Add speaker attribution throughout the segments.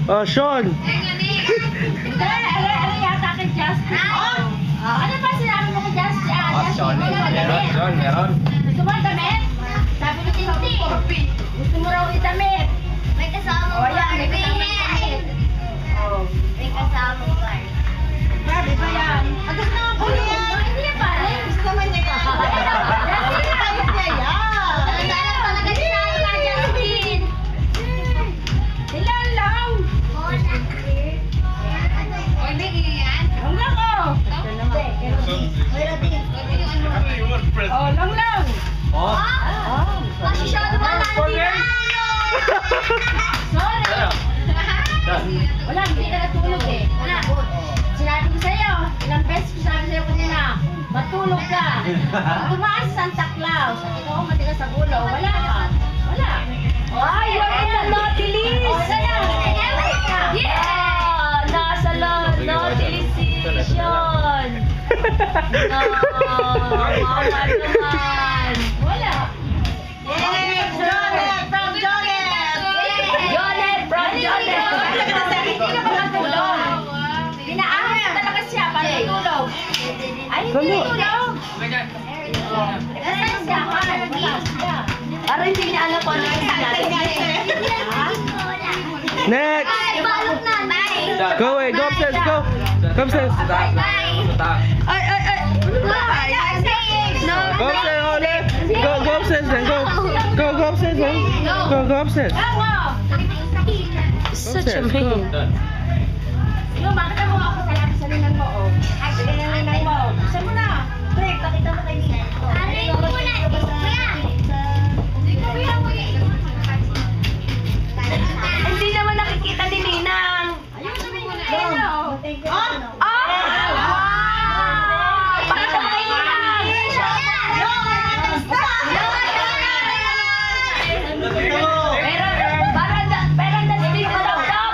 Speaker 1: Oh, Sean.
Speaker 2: Ano yata kay Justin? Ano ba sinabi mo kay Justin?
Speaker 3: Sean. Meron.
Speaker 2: Gusto mo ang damit? Sabi ni Tinti. Gusto mo raw i-damit.
Speaker 4: May kasama
Speaker 2: O yan, may kasama damit.
Speaker 4: May kasama ba?
Speaker 2: Grabe ba yan? Gusto naman po yan. Hindi niya pare. Gusto naman niya yan. Justin, ayos niya yan.
Speaker 4: Talaga talaga sinabi ka, Justin.
Speaker 2: Ilan lang.
Speaker 4: Oy, may ganyan.
Speaker 2: Lang lang oh. Oh, lang lang.
Speaker 3: Oh.
Speaker 4: Masyado ba nandiyan?
Speaker 2: Sorry. Wala, hindi ka natulog eh. Wala. Sinabi ko sa'yo, ilang beses ko sinabi sa'yo kanina, matulog ka. Tumaas Santa Claus. At ikaw matigas sa gulo. Wala ka. Wala. Ay, you're in the naughty list. Yeah! Nasa naughty list si Sean. No, mama naman. Wala. Jonet from Jonet. Jonet from Jonet. Hindi ka ba natulog? Pinaahan talaga siya para matulog. Ay, hindi tulog. Nasaan siya? Wala siya. Para hindi niya alam kung ano yung sinabi.
Speaker 1: Next.
Speaker 4: Balot na. Bye.
Speaker 1: Go away. Go upstairs. Go. Go upstairs.
Speaker 4: Bye.
Speaker 2: Ay.
Speaker 4: No.
Speaker 1: Go upstairs. Oh, next. Go upstairs then. Go upstairs then. Go upstairs.
Speaker 2: Such a
Speaker 1: Upstairs, go.
Speaker 2: Yung, bakit mo ako sa linan mo, oh? Ay, sa linan mo. Saan mo na? Break, pakita mo kay Nina.
Speaker 4: Ano yung muna?
Speaker 2: Hindi naman nakikita ni Ninang. Ayun, sabi mo na. Pakita mo kay Ninang. Pero na-speak mo daw, Dok.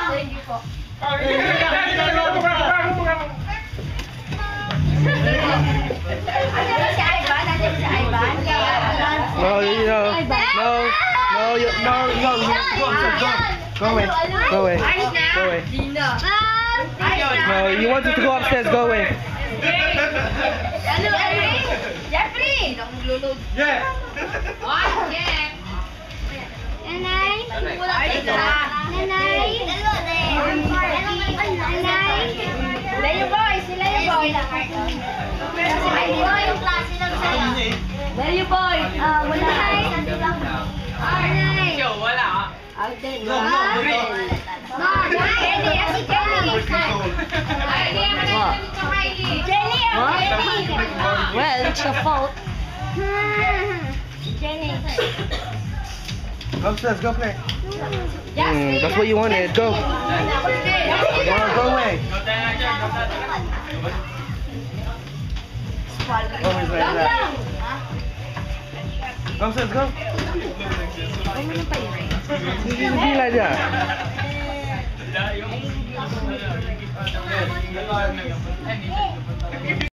Speaker 2: Andiyan si Ivan? Andiyan si Ivan?
Speaker 1: No, Go away. Go away. Go away. No, you wanted to go upstairs. Go away.
Speaker 2: Jeffrey!
Speaker 4: Nanay? Nanay?
Speaker 2: Leo boy! Sila yung boy!
Speaker 4: Nanay? Yung klase lang sa'yo.
Speaker 2: Leo boy! Wala.
Speaker 4: Nanay?
Speaker 2: Alden.
Speaker 4: Jenny, si Jenny.
Speaker 2: Jenny!
Speaker 5: Well, it's your fault.
Speaker 2: Jenny!
Speaker 1: Go upstairs. Go play.
Speaker 2: Justin!
Speaker 1: That's what you wanted. Go. Go away. Always like
Speaker 2: Lang
Speaker 1: that.
Speaker 2: lang!
Speaker 1: Go upstairs. Go. Be like that.